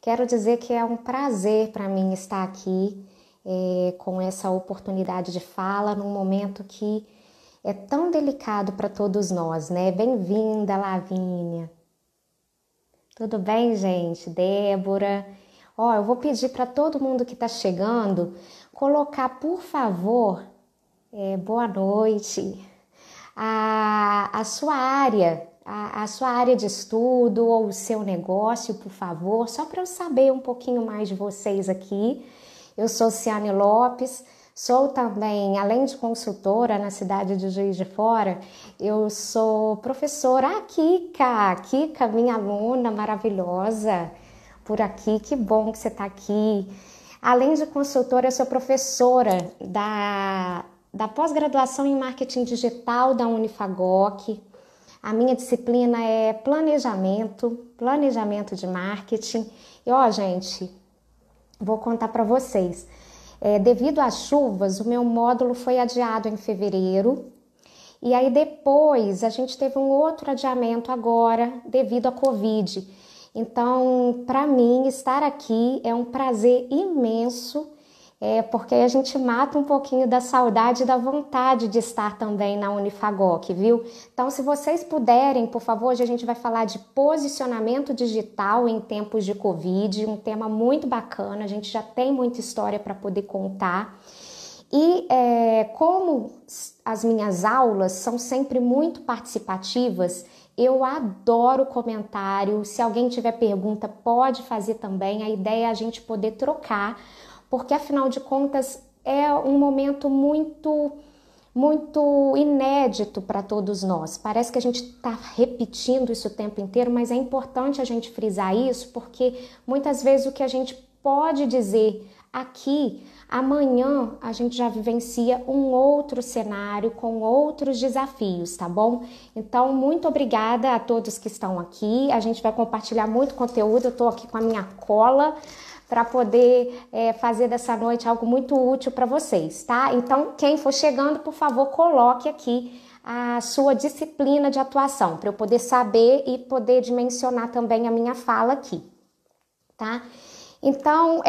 Quero dizer que é um prazer para mim estar aqui com essa oportunidade de fala num momento que é tão delicado para todos nós, né? Bem-vinda, Lavínia. Tudo bem, gente? Débora. Ó, eu vou pedir para todo mundo que está chegando colocar, por favor, boa noite, a sua área, a sua área de estudo ou o seu negócio, por favor, só para eu saber um pouquinho mais de vocês aqui. Eu sou Ciane Lopes, sou também, além de consultora na cidade de Juiz de Fora, eu sou professora. Kika, minha aluna maravilhosa por aqui, que bom que você está aqui. Além de consultora, eu sou professora da pós-graduação em marketing digital da Unifagoc. A minha disciplina é planejamento de marketing. E ó, gente, vou contar para vocês. Devido às chuvas, o meu módulo foi adiado em fevereiro. E aí depois a gente teve um outro adiamento agora devido à Covid. Então, para mim, estar aqui é um prazer imenso, porque a gente mata um pouquinho da saudade e da vontade de estar também na Unifagoc, viu? Então, se vocês puderem, por favor, hoje a gente vai falar de posicionamento digital em tempos de Covid, um tema muito bacana, a gente já tem muita história para poder contar. E como as minhas aulas são sempre muito participativas, eu adoro comentário. Se alguém tiver pergunta, pode fazer também. A ideia é a gente poder trocar, porque afinal de contas é um momento muito inédito para todos nós. Parece que a gente está repetindo isso o tempo inteiro, mas é importante a gente frisar isso, porque muitas vezes o que a gente pode dizer aqui, amanhã a gente já vivencia um outro cenário com outros desafios, tá bom? Então, muito obrigada a todos que estão aqui. A gente vai compartilhar muito conteúdo. Eu tô aqui com a minha cola para poder fazer dessa noite algo muito útil para vocês, tá? Então, quem for chegando, por favor, coloque aqui a sua disciplina de atuação, para eu poder saber e poder dimensionar também a minha fala aqui, tá? Então,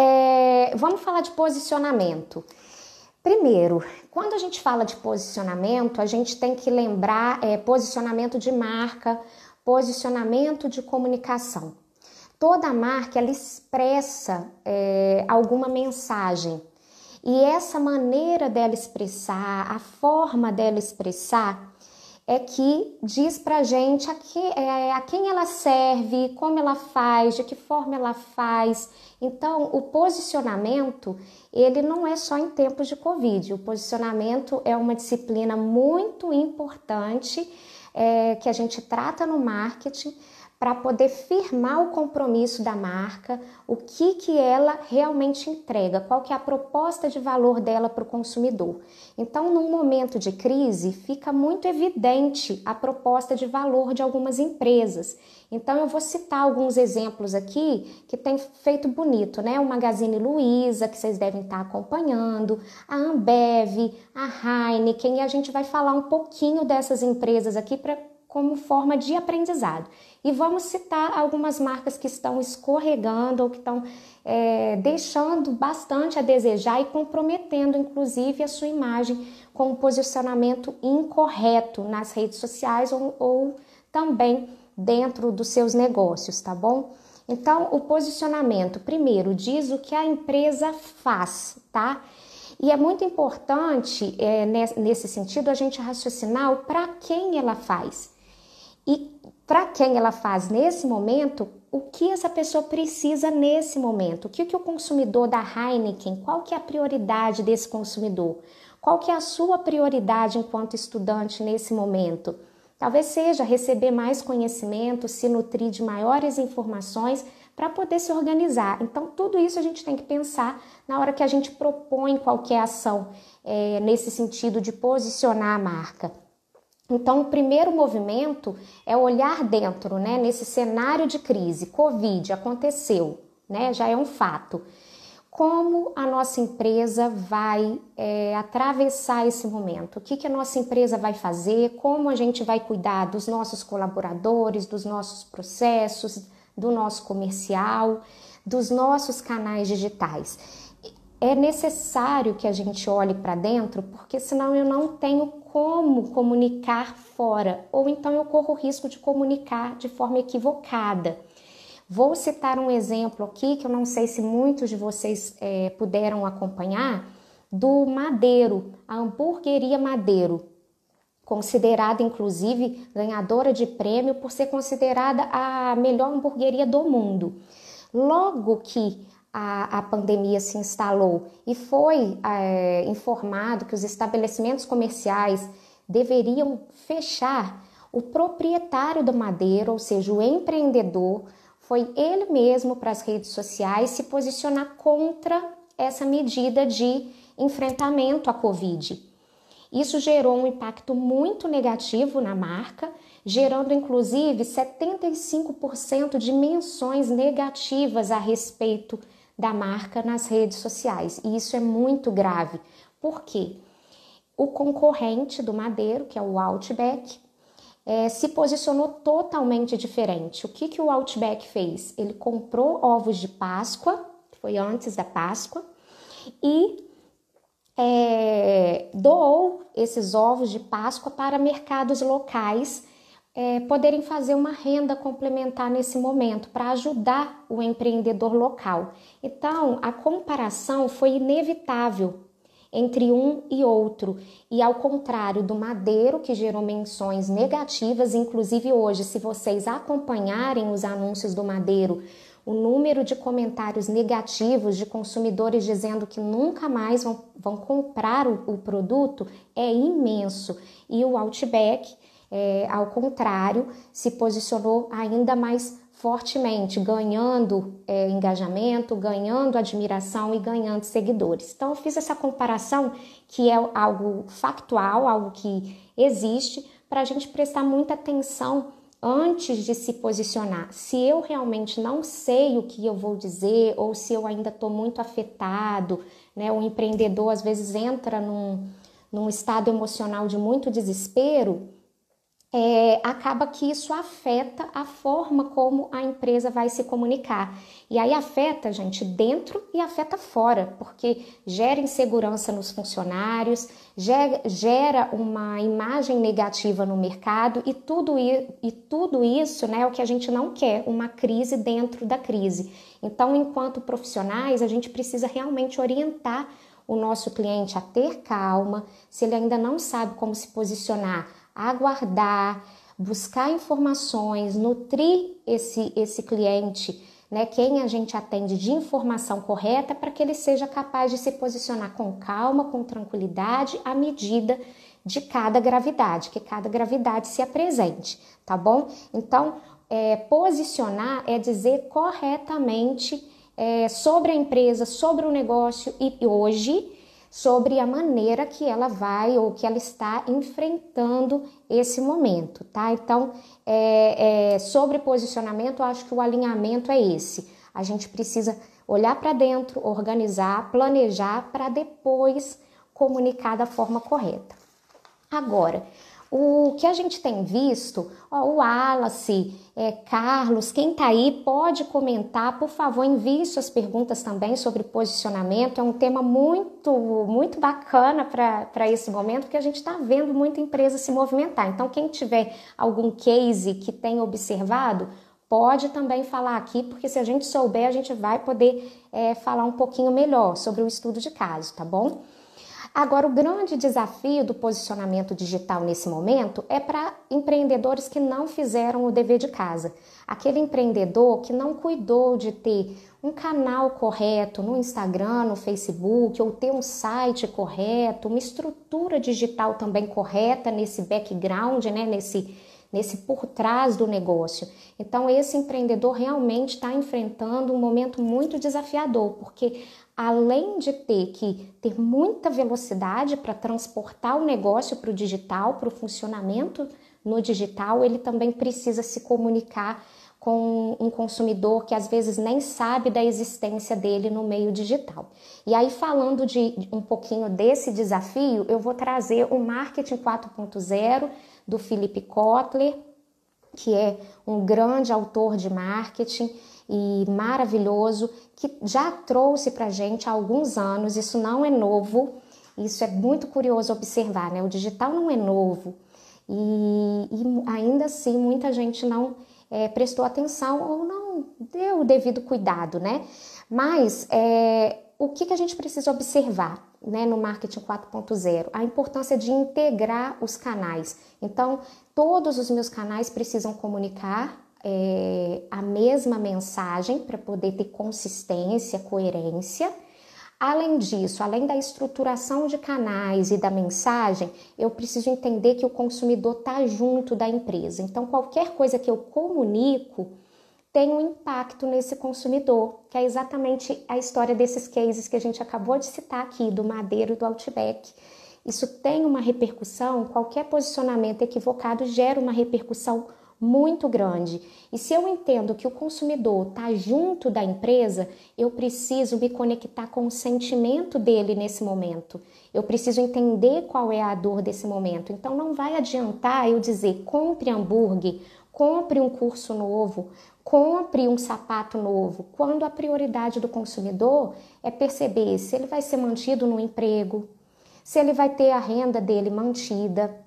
vamos falar de posicionamento. Primeiro, quando a gente fala de posicionamento, a gente tem que lembrar posicionamento de marca, posicionamento de comunicação. Toda marca, ela expressa alguma mensagem. E essa maneira dela expressar, a forma dela expressar, é que diz pra gente a quem ela serve, como ela faz, de que forma ela faz. Então, o posicionamento, ele não é só em tempos de Covid. O posicionamento é uma disciplina muito importante que a gente trata no marketing para poder firmar o compromisso da marca, o que ela realmente entrega, qual que é a proposta de valor dela para o consumidor. Então, num momento de crise, fica muito evidente a proposta de valor de algumas empresas. Então, eu vou citar alguns exemplos aqui que tem feito bonito, né? O Magazine Luiza, que vocês devem estar acompanhando, a Ambev, a Heineken, e a gente vai falar um pouquinho dessas empresas aqui como forma de aprendizado. E vamos citar algumas marcas que estão escorregando ou que estão deixando bastante a desejar e comprometendo, inclusive, a sua imagem com um posicionamento incorreto nas redes sociais ou também dentro dos seus negócios, tá bom? Então, o posicionamento, primeiro, diz o que a empresa faz, tá? E é muito importante, nesse sentido, a gente raciocinar o para quem ela faz. E para quem ela faz nesse momento, o que essa pessoa precisa nesse momento? O que o consumidor da Heineken, qual que é a prioridade desse consumidor? Qual que é a sua prioridade enquanto estudante nesse momento? Talvez seja receber mais conhecimento, se nutrir de maiores informações para poder se organizar. Então, tudo isso a gente tem que pensar na hora que a gente propõe qualquer ação nesse sentido de posicionar a marca. Então, o primeiro movimento é olhar dentro, né? Nesse cenário de crise, Covid aconteceu, né? Já é um fato. Como a nossa empresa vai atravessar esse momento? O que a nossa empresa vai fazer? Como a gente vai cuidar dos nossos colaboradores, dos nossos processos, do nosso comercial, dos nossos canais digitais. É necessário que a gente olhe para dentro, porque senão eu não tenho como comunicar fora, ou então eu corro o risco de comunicar de forma equivocada. Vou citar um exemplo aqui, que eu não sei se muitos de vocês puderam acompanhar, do Madeiro, a hamburgueria Madeiro, considerada inclusive ganhadora de prêmio por ser considerada a melhor hamburgueria do mundo. Logo que a pandemia se instalou e foi informado que os estabelecimentos comerciais deveriam fechar, o proprietário do Madeiro, ou seja, o empreendedor, foi ele mesmo para as redes sociais se posicionar contra essa medida de enfrentamento à Covid. Isso gerou um impacto muito negativo na marca, gerando inclusive 75% de menções negativas a respeito da marca nas redes sociais. E isso é muito grave. Por quê? O concorrente do Madeiro, que é o Outback, se posicionou totalmente diferente. O que o Outback fez? Ele comprou ovos de Páscoa, que foi antes da Páscoa, e doou esses ovos de Páscoa para mercados locais poderem fazer uma renda complementar nesse momento para ajudar o empreendedor local. Então, a comparação foi inevitável entre um e outro, e ao contrário do Madeiro, que gerou menções negativas, inclusive hoje, se vocês acompanharem os anúncios do Madeiro, o número de comentários negativos de consumidores dizendo que nunca mais vão comprar o produto é imenso. E o Outback, ao contrário, se posicionou ainda mais fortemente, ganhando engajamento, ganhando admiração e ganhando seguidores. Então, eu fiz essa comparação, que é algo factual, algo que existe, para a gente prestar muita atenção antes de se posicionar. Se eu realmente não sei o que eu vou dizer, ou se eu ainda estou muito afetado, né? O empreendedor às vezes entra num estado emocional de muito desespero, acaba que isso afeta a forma como a empresa vai se comunicar. E aí afeta, gente, dentro e afeta fora, porque gera insegurança nos funcionários, gera uma imagem negativa no mercado e tudo isso, né, é o que a gente não quer, uma crise dentro da crise. Então, enquanto profissionais, a gente precisa realmente orientar o nosso cliente a ter calma, se ele ainda não sabe como se posicionar, aguardar, buscar informações, nutrir esse cliente, né, quem a gente atende de informação correta para que ele seja capaz de se posicionar com calma, com tranquilidade, à medida de cada gravidade, que cada gravidade se apresente, tá bom? Então, posicionar é dizer corretamente sobre a empresa, sobre o negócio e hoje sobre a maneira que ela vai ou que ela está enfrentando esse momento, tá? Então, sobre posicionamento, eu acho que o alinhamento é esse. A gente precisa olhar para dentro, organizar, planejar para depois comunicar da forma correta. Agora, o que a gente tem visto, o Wallace, Carlos, quem tá aí pode comentar, por favor, envie suas perguntas também sobre posicionamento, é um tema muito, muito bacana para esse momento, porque a gente está vendo muita empresa se movimentar, então quem tiver algum case que tenha observado, pode também falar aqui, porque se a gente souber, a gente vai poder falar um pouquinho melhor sobre o estudo de caso, tá bom? Agora, o grande desafio do posicionamento digital nesse momento é para empreendedores que não fizeram o dever de casa. Aquele empreendedor que não cuidou de ter um canal correto no Instagram, no Facebook, ou ter um site correto, uma estrutura digital também correta nesse background, né, nesse por trás do negócio. Então, esse empreendedor realmente está enfrentando um momento muito desafiador, porque além de ter que ter muita velocidade para transportar o negócio para o digital, para o funcionamento no digital, ele também precisa se comunicar com um consumidor que às vezes nem sabe da existência dele no meio digital. E aí, falando de um pouquinho desse desafio, eu vou trazer o Marketing 4.0 do Philip Kotler, que é um grande autor de marketing. e maravilhoso que já trouxe para a gente há alguns anos. Isso não é novo, isso é muito curioso observar, né? O digital não é novo e ainda assim muita gente não prestou atenção ou não deu o devido cuidado, né? Mas o que a gente precisa observar, né, no marketing 4.0? A importância de integrar os canais. Então, todos os meus canais precisam comunicar a mesma mensagem para poder ter consistência, coerência. Além disso, além da estruturação de canais e da mensagem, eu preciso entender que o consumidor está junto da empresa. Então, qualquer coisa que eu comunico tem um impacto nesse consumidor, que é exatamente a história desses cases que a gente acabou de citar aqui, do Madeiro e do Outback. Isso tem uma repercussão, qualquer posicionamento equivocado gera uma repercussão muito grande. E se eu entendo que o consumidor está junto da empresa, eu preciso me conectar com o sentimento dele nesse momento. Eu preciso entender qual é a dor desse momento. Então não vai adiantar eu dizer compre hambúrguer, compre um curso novo, compre um sapato novo, quando a prioridade do consumidor é perceber se ele vai ser mantido no emprego, se ele vai ter a renda dele mantida.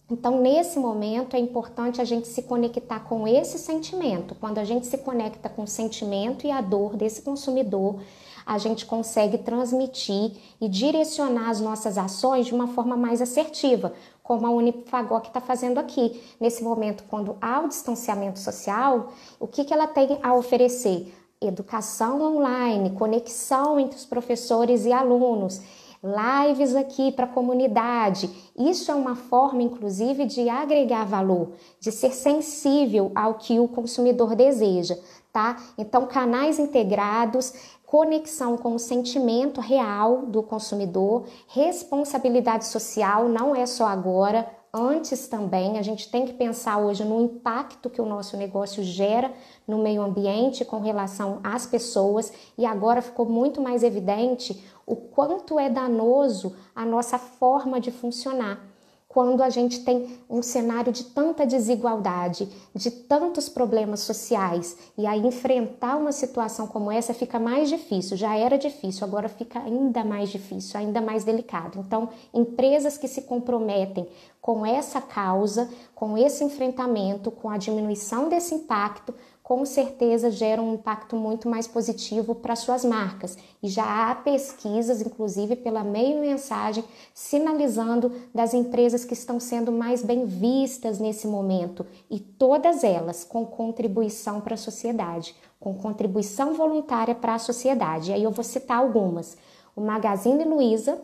Então, nesse momento, é importante a gente se conectar com esse sentimento. Quando a gente se conecta com o sentimento e a dor desse consumidor, a gente consegue transmitir e direcionar as nossas ações de uma forma mais assertiva, como a Unifagor está fazendo aqui. Nesse momento, quando há o distanciamento social, o que ela tem a oferecer? Educação online, conexão entre os professores e alunos, lives aqui para a comunidade. Isso é uma forma, inclusive, de agregar valor, de ser sensível ao que o consumidor deseja, tá? Então, canais integrados, conexão com o sentimento real do consumidor, responsabilidade social, não é só agora, antes também. A gente tem que pensar hoje no impacto que o nosso negócio gera no meio ambiente com relação às pessoas, e agora ficou muito mais evidente o quanto é danoso a nossa forma de funcionar quando a gente tem um cenário de tanta desigualdade, de tantos problemas sociais, e aí enfrentar uma situação como essa fica mais difícil. Já era difícil, agora fica ainda mais difícil, ainda mais delicado. Então, empresas que se comprometem com essa causa, com esse enfrentamento, com a diminuição desse impacto, com certeza geram um impacto muito mais positivo para suas marcas. E já há pesquisas, inclusive pela Meio Mensagem, sinalizando das empresas que estão sendo mais bem vistas nesse momento, e todas elas com contribuição para a sociedade, com contribuição voluntária para a sociedade. E aí eu vou citar algumas. O Magazine Luiza,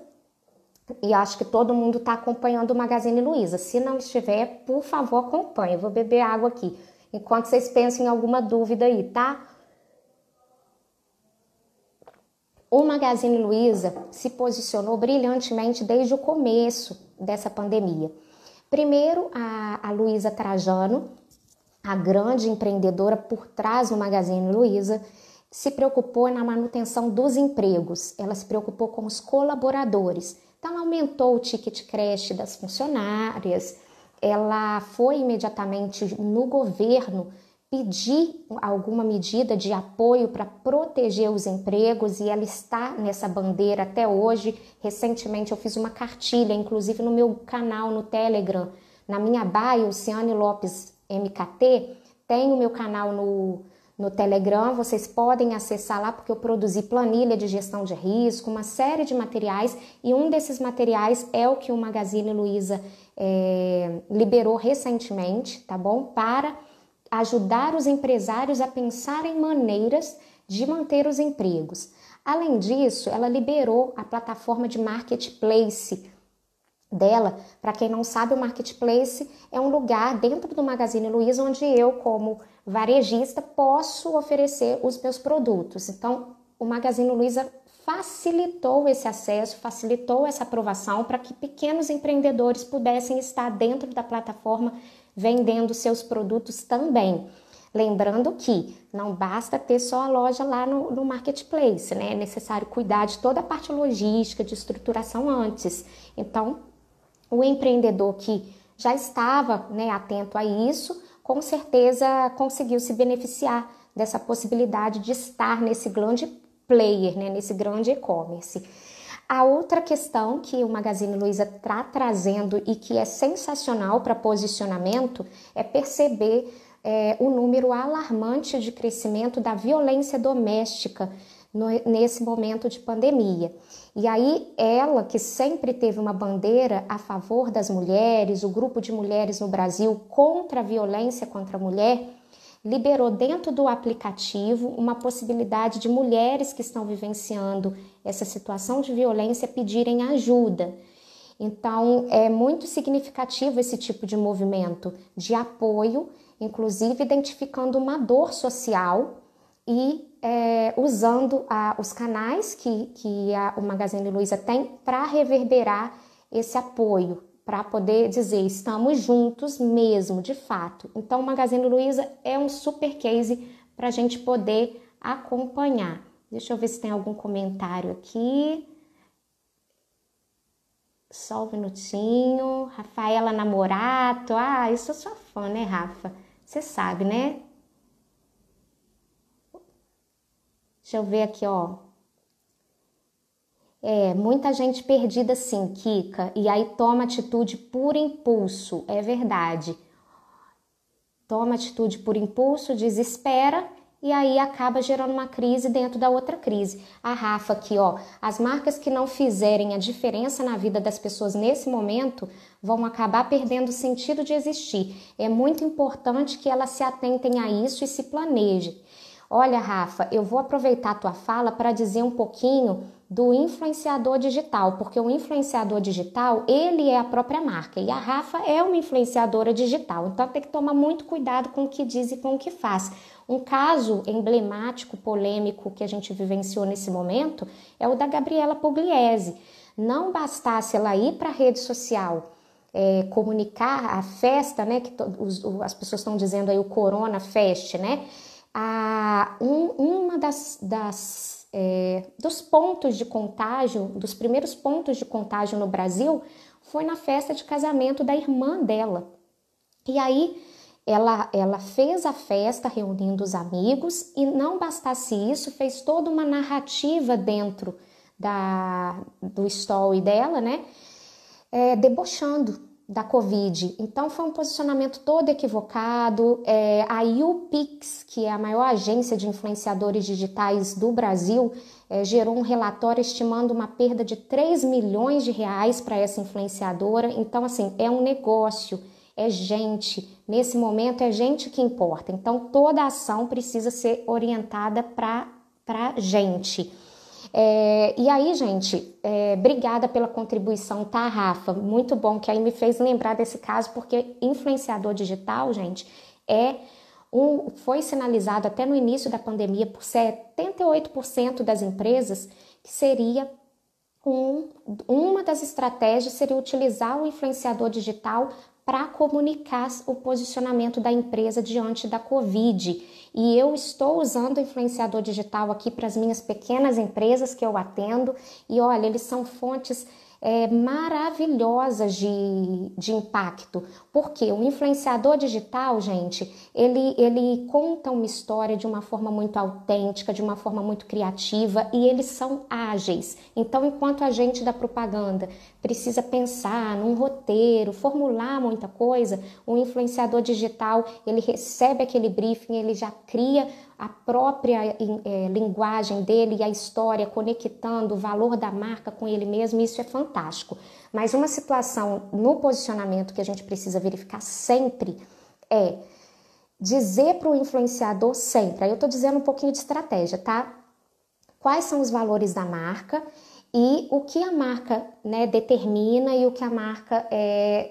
e acho que todo mundo está acompanhando o Magazine Luiza. Se não estiver, por favor, acompanhe. Eu vou beber água aqui enquanto vocês pensam em alguma dúvida aí, tá? O Magazine Luiza se posicionou brilhantemente desde o começo dessa pandemia. Primeiro, a Luiza Trajano, a grande empreendedora por trás do Magazine Luiza, se preocupou na manutenção dos empregos. Ela se preocupou com os colaboradores. Então, aumentou o ticket creche das funcionárias. Ela foi imediatamente no governo pedir alguma medida de apoio para proteger os empregos, e ela está nessa bandeira até hoje. Recentemente eu fiz uma cartilha, inclusive no meu canal no Telegram, na minha bio, Ciane Lopes MKT, tem o meu canal no Telegram, vocês podem acessar lá, porque eu produzi planilha de gestão de risco, uma série de materiais, e um desses materiais é o que o Magazine Luiza liberou recentemente, tá bom? Para ajudar os empresários a pensar em maneiras de manter os empregos. Além disso, ela liberou a plataforma de marketplace dela. Para quem não sabe, o marketplace é um lugar dentro do Magazine Luiza onde eu, como varejista, posso oferecer os meus produtos. Então, o Magazine Luiza facilitou esse acesso, facilitou essa aprovação para que pequenos empreendedores pudessem estar dentro da plataforma vendendo seus produtos também. Lembrando que não basta ter só a loja lá no marketplace, né? É necessário cuidar de toda a parte logística, de estruturação antes. Então, o empreendedor que já estava, né, atento a isso, com certeza conseguiu se beneficiar dessa possibilidade de estar nesse grande player, né, nesse grande e-commerce. A outra questão que o Magazine Luiza está trazendo e que é sensacional para posicionamento é perceber o número alarmante de crescimento da violência doméstica nesse momento de pandemia. E aí ela, que sempre teve uma bandeira a favor das mulheres, o grupo de mulheres no Brasil contra a violência contra a mulher, liberou dentro do aplicativo uma possibilidade de mulheres que estão vivenciando essa situação de violência pedirem ajuda. Então, é muito significativo esse tipo de movimento de apoio, inclusive identificando uma dor social e usando os canais que o Magazine Luiza tem para reverberar esse apoio, para poder dizer, estamos juntos mesmo, de fato. Então, o Magazine Luiza é um super case para a gente poder acompanhar. Deixa eu ver se tem algum comentário aqui. Só um minutinho. Rafaela Namorato. Eu sou sua fã, né, Rafa? Você sabe, né? Deixa eu ver aqui, ó. Muita gente perdida sim, Kika, e aí toma atitude por impulso, é verdade. Toma atitude por impulso, desespera e aí acaba gerando uma crise dentro da outra crise. A Rafa aqui, ó, as marcas que não fizerem a diferença na vida das pessoas nesse momento vão acabar perdendo o sentido de existir. É muito importante que elas se atentem a isso e se planejem. Olha, Rafa, eu vou aproveitar a tua fala para dizer um pouquinho do influenciador digital, porque o influenciador digital, ele é a própria marca e a Rafa é uma influenciadora digital, então tem que tomar muito cuidado com o que diz e com o que faz. Um caso emblemático, polêmico que a gente vivenciou nesse momento é o da Gabriela Pugliese. Não bastasse ela ir para a rede social comunicar a festa, né, que as pessoas estão dizendo aí o Corona Fest, né? Uma dos pontos de contágio, dos primeiros pontos de contágio no Brasil, foi na festa de casamento da irmã dela. E aí ela fez a festa reunindo os amigos e não bastasse isso, fez toda uma narrativa dentro do story dela, né? Debochando da Covid. Então foi um posicionamento todo equivocado. A YouPix, que é a maior agência de influenciadores digitais do Brasil, gerou um relatório estimando uma perda de 3 milhões de reais para essa influenciadora. Então, assim, é um negócio, é gente. Nesse momento é gente que importa. Então, toda a ação precisa ser orientada para gente. E aí, gente, obrigada pela contribuição, tá, Rafa? Muito bom, que aí me fez lembrar desse caso, porque influenciador digital, gente, foi sinalizado até no início da pandemia por 78% das empresas que seria uma das estratégias seria utilizar o influenciador digital para comunicar o posicionamento da empresa diante da Covid. E eu estou usando o influenciador digital aqui para as minhas pequenas empresas que eu atendo. E olha, eles são fontes maravilhosas de impacto. Porque o influenciador digital, gente, ele conta uma história de uma forma muito autêntica, de uma forma muito criativa e eles são ágeis. Então, enquanto a gente da propaganda precisa pensar num roteiro, formular muita coisa, o influenciador digital, ele recebe aquele briefing, ele já cria a própria linguagem dele e a história, conectando o valor da marca com ele mesmo, isso é fantástico. Mas uma situação no posicionamento que a gente precisa verificar sempre é dizer para o influenciador sempre, aí eu estou dizendo um pouquinho de estratégia, tá? Quais são os valores da marca e o que a marca, né, determina e o que a marca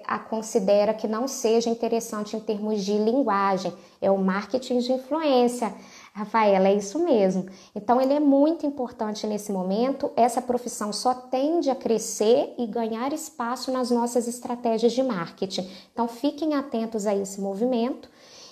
a considera que não seja interessante em termos de linguagem. É o marketing de influência, Rafaela, é isso mesmo. Então, ele é muito importante nesse momento. Essa profissão só tende a crescer e ganhar espaço nas nossas estratégias de marketing. Então, fiquem atentos a esse movimento.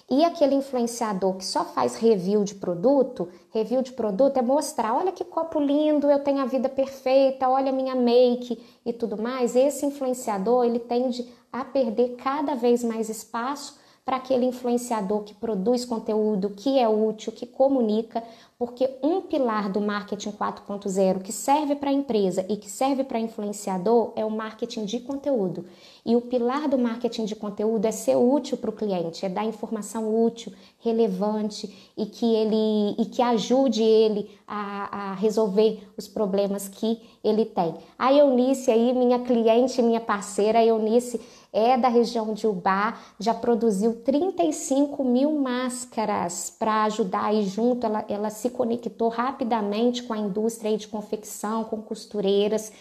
E aquele influenciador que só faz review de produto é mostrar, olha que copo lindo, eu tenho a vida perfeita, olha a minha make e tudo mais. Esse influenciador, ele tende a perder cada vez mais espaço para aquele influenciador que produz conteúdo, que é útil, que comunica, porque um pilar do marketing 4.0 que serve para a empresa e que serve para influenciador é o marketing de conteúdo. E o pilar do marketing de conteúdo é ser útil para o cliente, é dar informação útil, relevante e que ajude ele a resolver os problemas que ele tem. A Eunice aí, minha cliente, minha parceira, a Eunice é da região de Ubá, já produziu 35 mil máscaras para ajudar aí junto, ela se conectou rapidamente com a indústria aí de confecção, com costureiras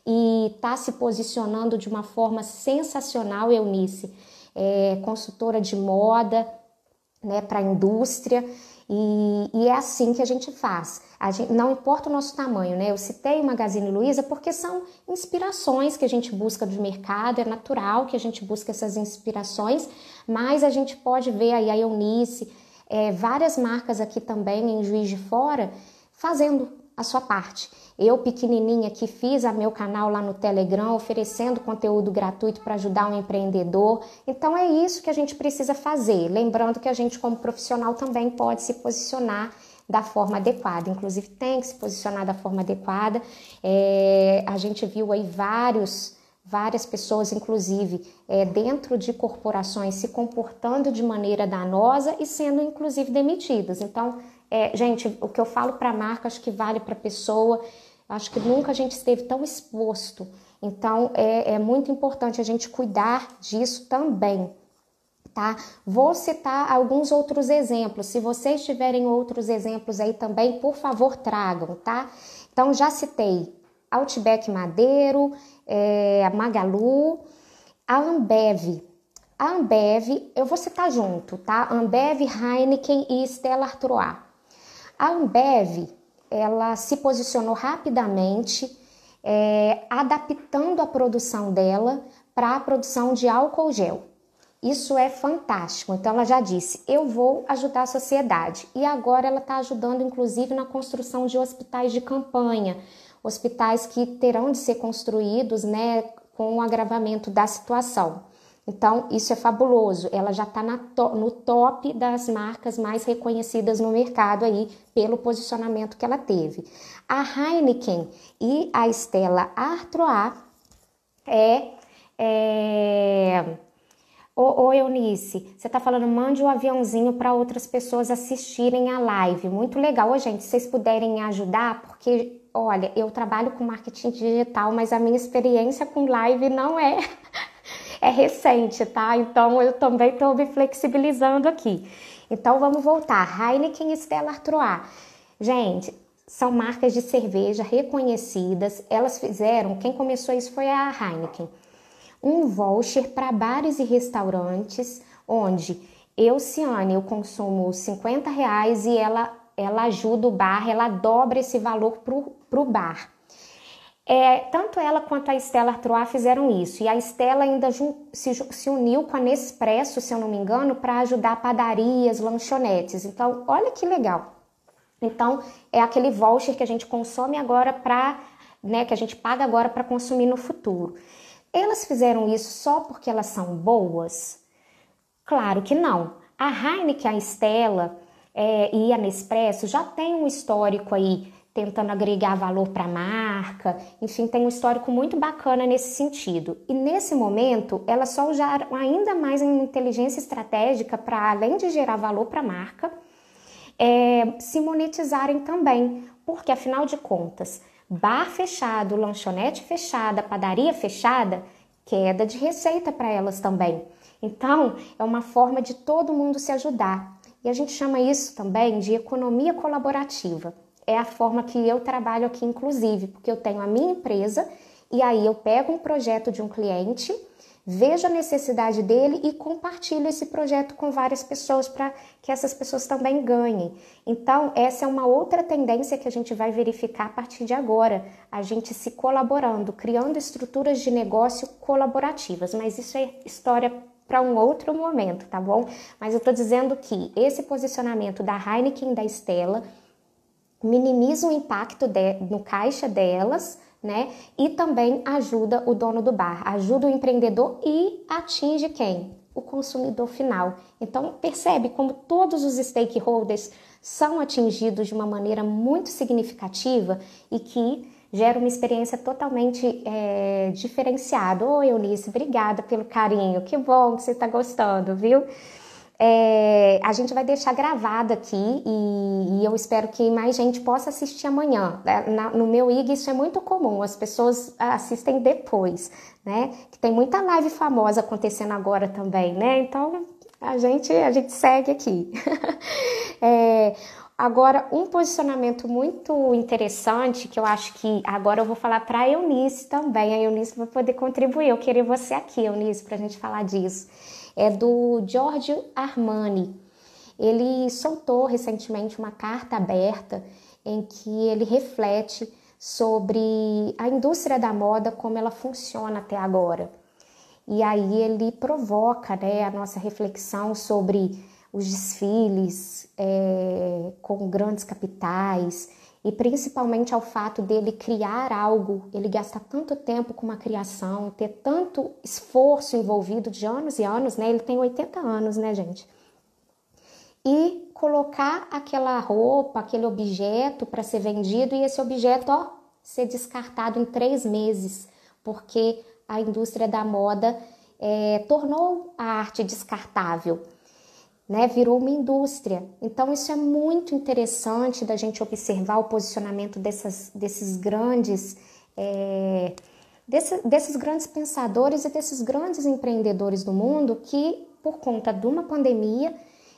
e está se posicionando de uma forma sensacional, Eunice, consultora de moda, né, para a indústria. E é assim que a gente faz. Não importa o nosso tamanho, né? Eu citei o Magazine Luiza porque são inspirações que a gente busca do mercado, é natural que a gente busque essas inspirações, mas a gente pode ver aí a Eunice, várias marcas aqui também em Juiz de Fora fazendo a sua parte. Eu, pequenininha, que fiz meu canal lá no Telegram, oferecendo conteúdo gratuito para ajudar um empreendedor. Então, é isso que a gente precisa fazer. Lembrando que a gente, como profissional, também pode se posicionar da forma adequada. Inclusive, tem que se posicionar da forma adequada. A gente viu aí várias pessoas, inclusive, dentro de corporações, se comportando de maneira danosa e sendo, inclusive, demitidas. Então, gente, o que eu falo para a marca, acho que vale para a pessoa. Acho que nunca a gente esteve tão exposto. Então, é muito importante a gente cuidar disso também, tá? Vou citar alguns outros exemplos. Se vocês tiverem outros exemplos aí também, por favor, tragam, tá? Então, já citei Outback Madeiro, a Magalu, a Ambev. A Ambev, eu vou citar junto, tá? Ambev, Heineken e Stella Artois. A Ambev, ela se posicionou rapidamente, adaptando a produção dela para a produção de álcool gel. Isso é fantástico. Então, ela já disse, eu vou ajudar a sociedade. E agora ela está ajudando, inclusive, na construção de hospitais de campanha, hospitais que terão de ser construídos, né, com o agravamento da situação. Então, isso é fabuloso. Ela já está no top das marcas mais reconhecidas no mercado aí, pelo posicionamento que ela teve. A Heineken e a Stella Artois Ô Eunice, você está falando, mande um aviãozinho para outras pessoas assistirem a live. Muito legal. Ô, gente, se vocês puderem me ajudar, porque, olha, eu trabalho com marketing digital, mas a minha experiência com live não é recente, tá? Então, eu também estou me flexibilizando aqui. Então, vamos voltar. Heineken e Stella Artois. Gente, são marcas de cerveja reconhecidas. Elas fizeram, quem começou isso foi a Heineken, um voucher para bares e restaurantes, onde Ciane, eu consumo R$50 e ela ajuda o bar, ela dobra esse valor para o bar. Tanto ela quanto a Stella Artois fizeram isso, e a Stella ainda se uniu com a Nespresso, se eu não me engano, para ajudar padarias, lanchonetes. Então, olha que legal. Então, é aquele voucher que a gente consome agora que a gente paga agora para consumir no futuro. Elas fizeram isso só porque elas são boas? Claro que não. A Heineken, a Stella e a Nespresso já tem um histórico aí tentando agregar valor para a marca, enfim, tem um histórico muito bacana nesse sentido. E nesse momento, elas só usaram ainda mais em inteligência estratégica para, além de gerar valor para a marca, se monetizarem também, porque afinal de contas, bar fechado, lanchonete fechada, padaria fechada, queda de receita para elas também. Então, é uma forma de todo mundo se ajudar. E a gente chama isso também de economia colaborativa. É a forma que eu trabalho aqui, inclusive, porque eu tenho a minha empresa e aí eu pego um projeto de um cliente, vejo a necessidade dele e compartilho esse projeto com várias pessoas para que essas pessoas também ganhem. Então, essa é uma outra tendência que a gente vai verificar a partir de agora, a gente se colaborando, criando estruturas de negócio colaborativas, mas isso é história para um outro momento, tá bom? Mas eu estou dizendo que esse posicionamento da Heineken e da Stella minimiza o impacto no caixa delas, né? E também ajuda o dono do bar, ajuda o empreendedor e atinge quem? o consumidor final. Então, percebe como todos os stakeholders são atingidos de uma maneira muito significativa e que gera uma experiência totalmente diferenciada. Oi, Eunice, obrigada pelo carinho, que bom que você está gostando, viu? A gente vai deixar gravado aqui e eu espero que mais gente possa assistir amanhã. No meu IG isso é muito comum, as pessoas assistem depois, né? Que tem muita live famosa acontecendo agora também, né? Então a gente segue aqui. Agora, um posicionamento muito interessante que eu acho que agora eu vou falar para a Eunice também. A Eunice vai poder contribuir. Eu queria você aqui, Eunice, para a gente falar disso. É do Giorgio Armani. Ele soltou recentemente uma carta aberta em que ele reflete sobre a indústria da moda, como ela funciona até agora. E aí ele provoca, né, a nossa reflexão sobre os desfiles com grandes capitais e principalmente ao fato dele criar algo, ele gastar tanto tempo com uma criação, ter tanto esforço envolvido de anos e anos, né? Ele tem 80 anos, né, gente? E colocar aquela roupa, aquele objeto para ser vendido e esse objeto, ser descartado em 3 meses, porque a indústria da moda tornou a arte descartável, né? Virou uma indústria. Então isso é muito interessante da gente observar o posicionamento desses grandes pensadores e desses grandes empreendedores do mundo que, por conta de uma pandemia,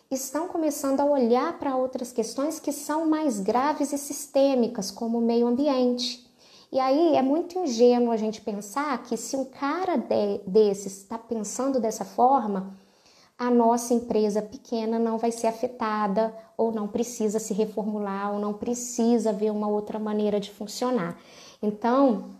estão começando a olhar para outras questões que são mais graves e sistêmicas, como o meio ambiente. E aí é muito ingênuo a gente pensar que se um cara desses está pensando dessa forma, a nossa empresa pequena não vai ser afetada ou não precisa se reformular ou não precisa ver uma outra maneira de funcionar. Então,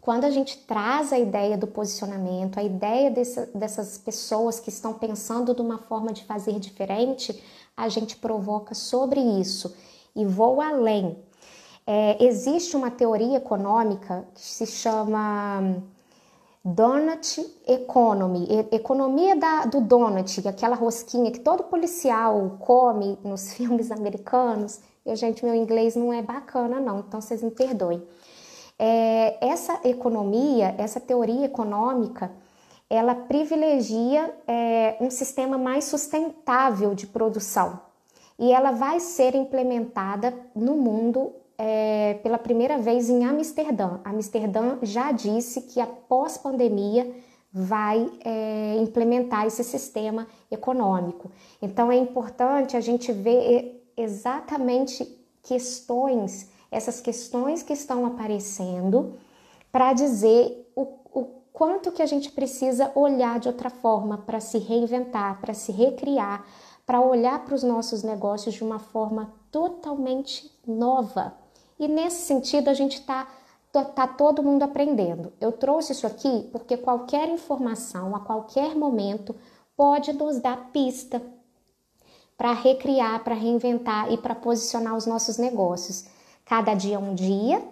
quando a gente traz a ideia do posicionamento, a ideia dessas pessoas que estão pensando de uma forma de fazer diferente, a gente provoca sobre isso. E vou além. Existe uma teoria econômica que se chama Donut Economy, economia do donut, aquela rosquinha que todo policial come nos filmes americanos. Gente, meu inglês não é bacana não, então vocês me perdoem. Essa economia, essa teoria econômica, ela privilegia um sistema mais sustentável de produção e ela vai ser implementada no mundo pela primeira vez em Amsterdã. Amsterdã já disse que após pandemia vai implementar esse sistema econômico. Então é importante a gente ver exatamente essas questões que estão aparecendo para dizer o quanto que a gente precisa olhar de outra forma para se reinventar, para se recriar, para olhar para os nossos negócios de uma forma totalmente nova. E nesse sentido a gente tá todo mundo aprendendo. Eu trouxe isso aqui porque qualquer informação, a qualquer momento, pode nos dar pista para recriar, para reinventar e para posicionar os nossos negócios. Cada dia é um dia,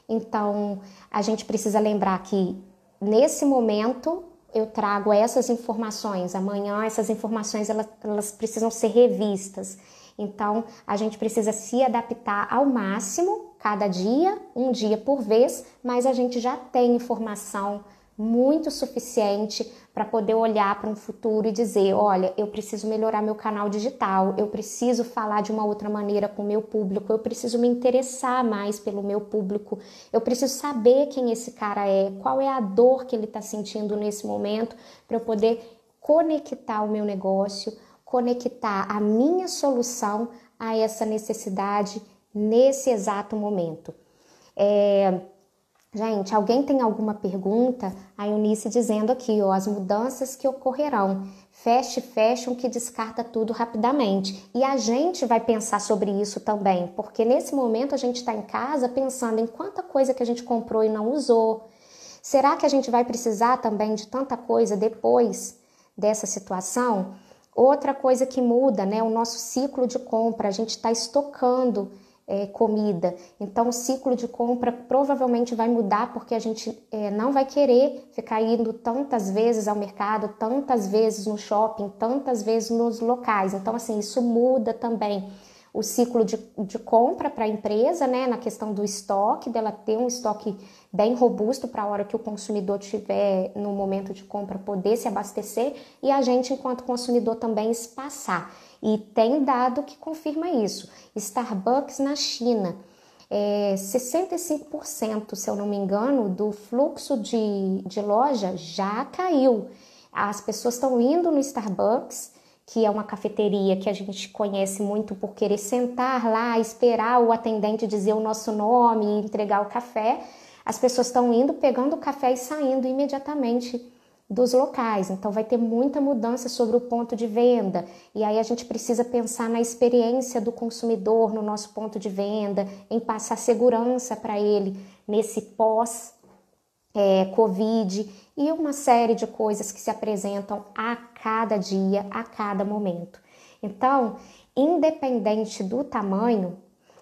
então a gente precisa lembrar que nesse momento eu trago essas informações, amanhã essas informações elas precisam ser revistas. Então, a gente precisa se adaptar ao máximo, cada dia, um dia por vez, mas a gente já tem informação muito suficiente para poder olhar para um futuro e dizer, olha, eu preciso melhorar meu canal digital, eu preciso falar de uma outra maneira com o meu público, eu preciso me interessar mais pelo meu público, eu preciso saber quem esse cara é, qual é a dor que ele está sentindo nesse momento, para eu poder conectar o meu negócio, conectar a minha solução a essa necessidade nesse exato momento. Gente, alguém tem alguma pergunta? A Eunice dizendo aqui, as mudanças que ocorrerão. Fast fashion que descarta tudo rapidamente. E a gente vai pensar sobre isso também, porque nesse momento a gente está em casa pensando em quanta coisa que a gente comprou e não usou. Será que a gente vai precisar também de tanta coisa depois dessa situação? Outra coisa que muda, né, o nosso ciclo de compra, a gente está estocando comida. Então o ciclo de compra provavelmente vai mudar, porque a gente não vai querer ficar indo tantas vezes ao mercado, tantas vezes no shopping, tantas vezes nos locais. Então assim, isso muda também o ciclo de compra para a empresa, né, na questão do estoque, dela ter um estoque bem robusto para a hora que o consumidor tiver no momento de compra poder se abastecer, e a gente, enquanto consumidor, também espaçar. E tem dado que confirma isso. Starbucks na China, 65%, se eu não me engano, do fluxo de loja já caiu. As pessoas estão indo no Starbucks, que é uma cafeteria que a gente conhece muito por querer sentar lá, esperar o atendente dizer o nosso nome e entregar o café. As pessoas estão indo, pegando o café e saindo imediatamente dos locais. Então vai ter muita mudança sobre o ponto de venda. E aí a gente precisa pensar na experiência do consumidor no nosso ponto de venda, em passar segurança para ele nesse pós-Covid, e uma série de coisas que se apresentam a cada dia, a cada momento. Então, independente do tamanho,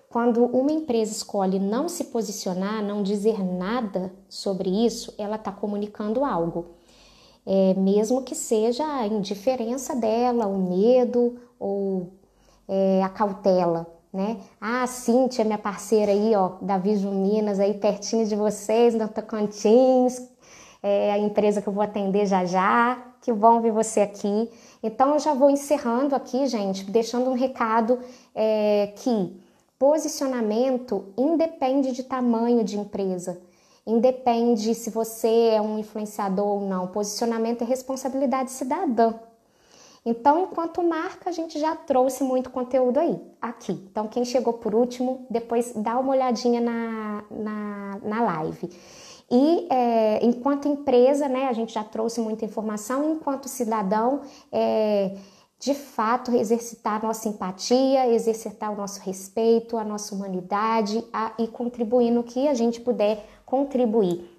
quando uma empresa escolhe não se posicionar, não dizer nada sobre isso, ela está comunicando algo. Mesmo que seja a indiferença dela, o medo ou a cautela, né? A Cíntia, minha parceira aí, ó, da Vision Minas, aí pertinho de vocês, no Tocantins, a empresa que eu vou atender já já, que bom ver você aqui. Então eu já vou encerrando aqui, gente, deixando um recado que posicionamento independe de tamanho de empresa, independe se você é um influenciador ou não. Posicionamento é responsabilidade cidadã. Então, enquanto marca, a gente já trouxe muito conteúdo aqui. Então, quem chegou por último, depois dá uma olhadinha na live. E enquanto empresa, né, a gente já trouxe muita informação. Enquanto cidadão, de fato, exercitar a nossa empatia, exercitar o nosso respeito, a nossa humanidade e contribuir no que a gente puder contribuir.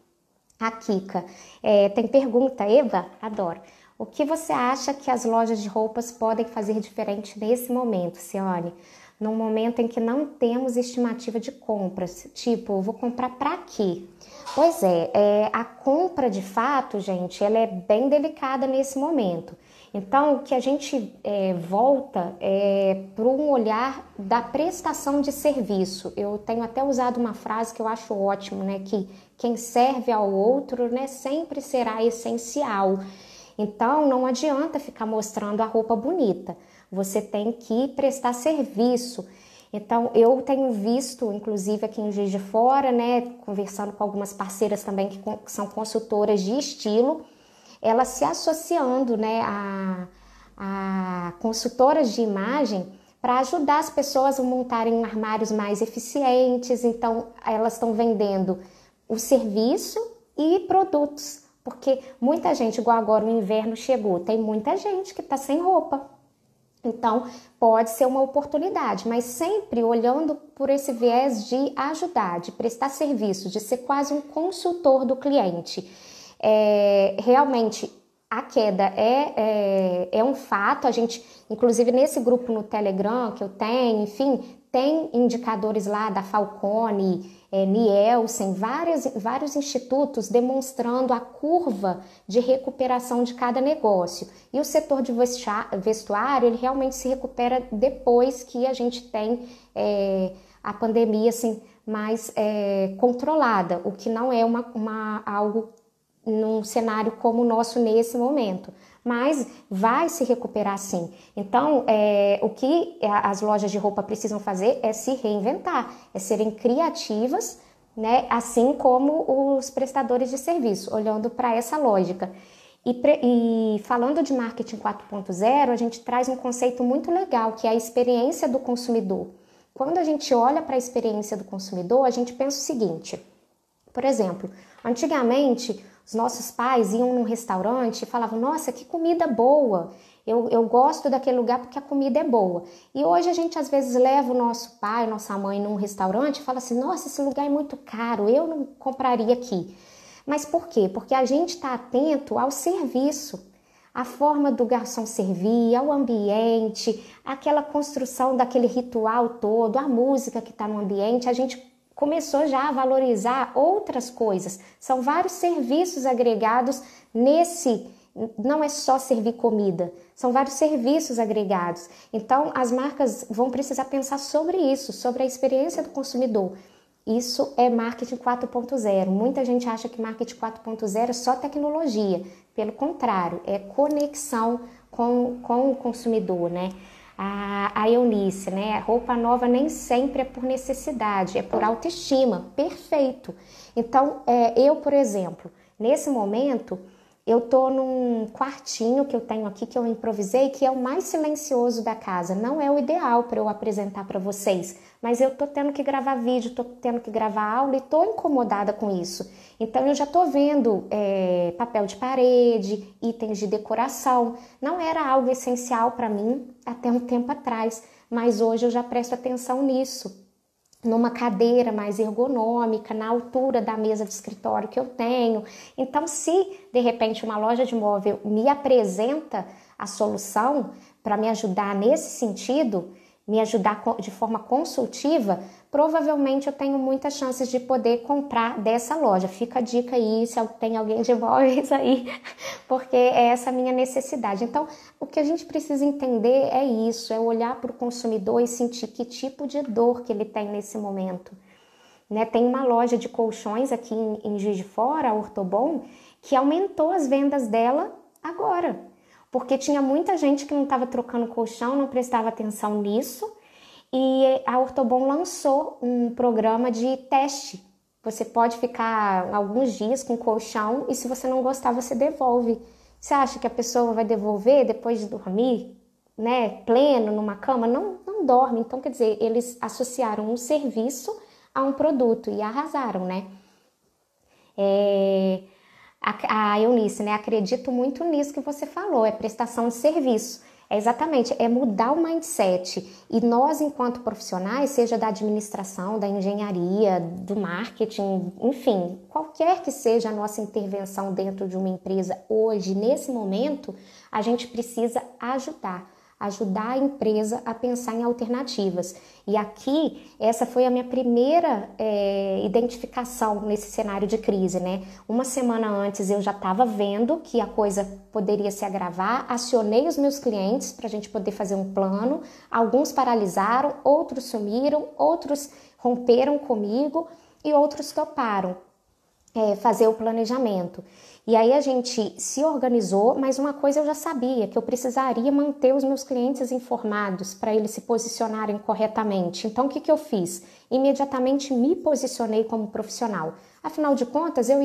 A Kika tem pergunta, Eva? Adoro. O que você acha que as lojas de roupas podem fazer diferente nesse momento, Ciane? Num momento em que não temos estimativa de compras, tipo, vou comprar para quê? Pois a compra de fato, gente, ela é bem delicada nesse momento. Então, o que a gente volta para um olhar da prestação de serviço. Eu tenho até usado uma frase que eu acho ótimo, né? Que quem serve ao outro, né, sempre será essencial. Então, não adianta ficar mostrando a roupa bonita. Você tem que prestar serviço. Então, eu tenho visto, inclusive aqui em Juiz de Fora, né, conversando com algumas parceiras também que são consultoras de estilo, elas se associando, né, a consultoras de imagem para ajudar as pessoas a montarem armários mais eficientes. Então, elas estão vendendo o serviço e produtos, porque muita gente, igual agora o inverno chegou, tem muita gente que está sem roupa. Então, pode ser uma oportunidade, mas sempre olhando por esse viés de ajudar, de prestar serviço, de ser quase um consultor do cliente. Realmente, a queda é um fato. A gente, inclusive nesse grupo no Telegram que eu tenho, enfim, tem indicadores lá da Falcone, Nielsen, vários institutos demonstrando a curva de recuperação de cada negócio. E o setor de vestuário, ele realmente se recupera depois que a gente tem a pandemia assim, mais controlada, o que não é algo num cenário como o nosso nesse momento, mas vai se recuperar sim. Então, o que as lojas de roupa precisam fazer é se reinventar, é serem criativas, né? Assim como os prestadores de serviço, olhando para essa lógica. E falando de marketing 4.0, a gente traz um conceito muito legal, que é a experiência do consumidor. Quando a gente olha para a experiência do consumidor, a gente pensa o seguinte, por exemplo, antigamente os nossos pais iam num restaurante e falavam, nossa, que comida boa, eu gosto daquele lugar porque a comida é boa. E hoje a gente às vezes leva o nosso pai, nossa mãe num restaurante e fala assim, nossa, esse lugar é muito caro, eu não compraria aqui. Mas por quê? Porque a gente está atento ao serviço, a forma do garçom servir, o ambiente, aquela construção daquele ritual todo, a música que está no ambiente, a gente começou já a valorizar outras coisas. São vários serviços agregados nesse, não é só servir comida, são vários serviços agregados. Então, as marcas vão precisar pensar sobre isso, sobre a experiência do consumidor. Isso é marketing 4.0. Muita gente acha que marketing 4.0 é só tecnologia. Pelo contrário, é conexão com o consumidor, né? A Eunice, né? Roupa nova nem sempre é por necessidade, é por autoestima. Perfeito. Então, eu, por exemplo, nesse momento, eu tô num quartinho que eu tenho aqui, que eu improvisei, que é o mais silencioso da casa. Não é o ideal para eu apresentar para vocês, mas eu tô tendo que gravar vídeo, tô tendo que gravar aula e tô incomodada com isso. Então eu já tô vendo papel de parede, itens de decoração. Não era algo essencial para mim até um tempo atrás, mas hoje eu já presto atenção nisso. Numa cadeira mais ergonômica, na altura da mesa de escritório que eu tenho. Então, se de repente uma loja de móvel me apresenta a solução para me ajudar nesse sentido, me ajudar de forma consultiva, provavelmente eu tenho muitas chances de poder comprar dessa loja. Fica a dica aí, se tem alguém de móveis aí, porque é essa a minha necessidade. Então, o que a gente precisa entender é isso, é olhar para o consumidor e sentir que tipo de dor que ele tem nesse momento. Né? Tem uma loja de colchões aqui em Juiz de Fora, a Ortobon, que aumentou as vendas dela agora. Porque tinha muita gente que não estava trocando colchão, não prestava atenção nisso, e a Ortobon lançou um programa de teste. Você pode ficar alguns dias com colchão e se você não gostar, você devolve. Você acha que a pessoa vai devolver depois de dormir, né, pleno numa cama? Não dorme. Então, quer dizer, eles associaram um serviço a um produto e arrasaram, né? A Eunice, né? Acredito muito nisso que você falou, é prestação de serviço. Exatamente, é mudar o mindset. E nós, enquanto profissionais, seja da administração, da engenharia, do marketing, enfim, qualquer que seja a nossa intervenção dentro de uma empresa hoje, nesse momento, a gente precisa ajudar a empresa a pensar em alternativas. E aqui, essa foi a minha primeira identificação nesse cenário de crise, né? Uma semana antes eu já estava vendo que a coisa poderia se agravar, acionei os meus clientes para a gente poder fazer um plano, alguns paralisaram, outros sumiram, outros romperam comigo e outros toparam fazer o planejamento. E aí a gente se organizou, mas uma coisa eu já sabia, que eu precisaria manter os meus clientes informados para eles se posicionarem corretamente. Então o que eu fiz? Imediatamente me posicionei como profissional. Afinal de contas, eu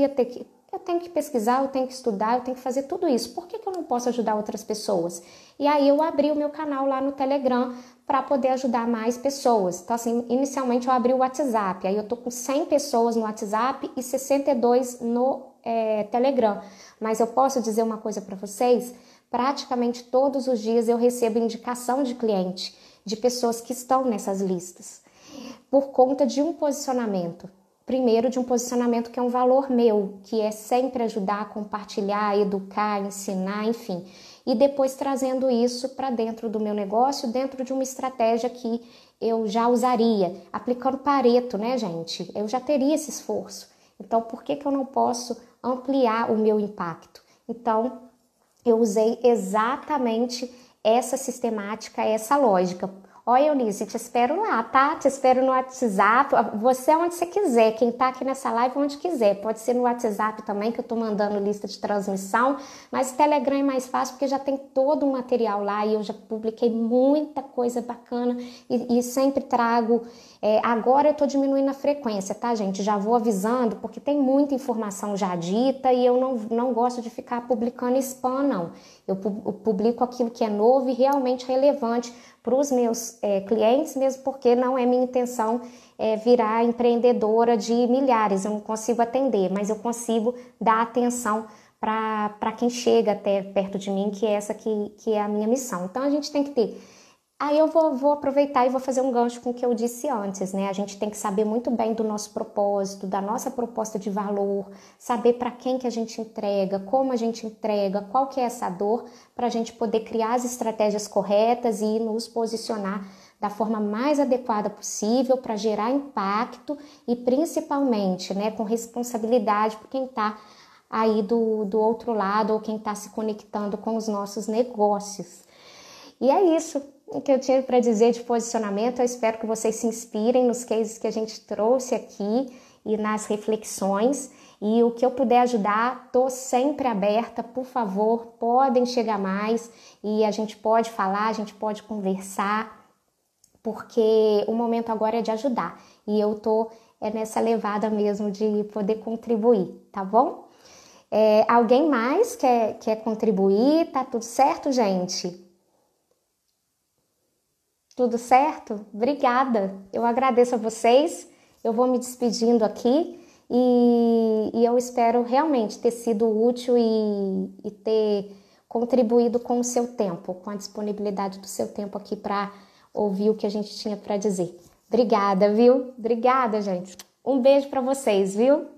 tenho que pesquisar, eu tenho que estudar, eu tenho que fazer tudo isso. Por que eu não posso ajudar outras pessoas? E aí eu abri o meu canal lá no Telegram para poder ajudar mais pessoas. Então assim, inicialmente eu abri o WhatsApp, aí eu tô com 100 pessoas no WhatsApp e 62 no Telegram. Mas eu posso dizer uma coisa para vocês, praticamente todos os dias eu recebo indicação de cliente, de pessoas que estão nessas listas, por conta de um posicionamento. Primeiro, de um posicionamento que é um valor meu, que é sempre ajudar, compartilhar, educar, ensinar, enfim. E depois trazendo isso para dentro do meu negócio, dentro de uma estratégia que eu já usaria, aplicando Pareto, né, gente? Eu já teria esse esforço. Então, por que eu não posso ampliar o meu impacto? Então, eu usei exatamente essa sistemática, essa lógica. Olha, Eunice, te espero lá, tá? Te espero no WhatsApp, você é onde você quiser, quem tá aqui nessa live onde quiser, pode ser no WhatsApp também, que eu tô mandando lista de transmissão, mas o Telegram é mais fácil porque já tem todo o material lá e eu já publiquei muita coisa bacana e sempre trago. Agora eu tô diminuindo a frequência, tá, gente? Já vou avisando, porque tem muita informação já dita e eu não gosto de ficar publicando spam, não. Eu publico aquilo que é novo e realmente relevante para os meus clientes, mesmo porque não é minha intenção virar empreendedora de milhares, eu não consigo atender, mas eu consigo dar atenção para quem chega até perto de mim, que é essa que é a minha missão. Então a gente tem que ter Aí eu vou aproveitar e vou fazer um gancho com o que eu disse antes, né? A gente tem que saber muito bem do nosso propósito, da nossa proposta de valor, saber para quem que a gente entrega, como a gente entrega, qual que é essa dor, para a gente poder criar as estratégias corretas e nos posicionar da forma mais adequada possível para gerar impacto e principalmente, né, com responsabilidade por quem está aí do outro lado ou quem está se conectando com os nossos negócios. E é isso que eu tinha para dizer de posicionamento. Eu espero que vocês se inspirem nos cases que a gente trouxe aqui e nas reflexões. E o que eu puder ajudar, estou sempre aberta, por favor, podem chegar mais e a gente pode falar, a gente pode conversar, porque o momento agora é de ajudar. E eu estou nessa levada mesmo de poder contribuir, tá bom? Alguém mais quer contribuir? Tá tudo certo, gente? Tudo certo? Obrigada. Eu agradeço a vocês. Eu vou me despedindo aqui e eu espero realmente ter sido útil e ter contribuído com o seu tempo, com a disponibilidade do seu tempo aqui para ouvir o que a gente tinha para dizer. Obrigada, viu? Obrigada, gente. Um beijo para vocês, viu?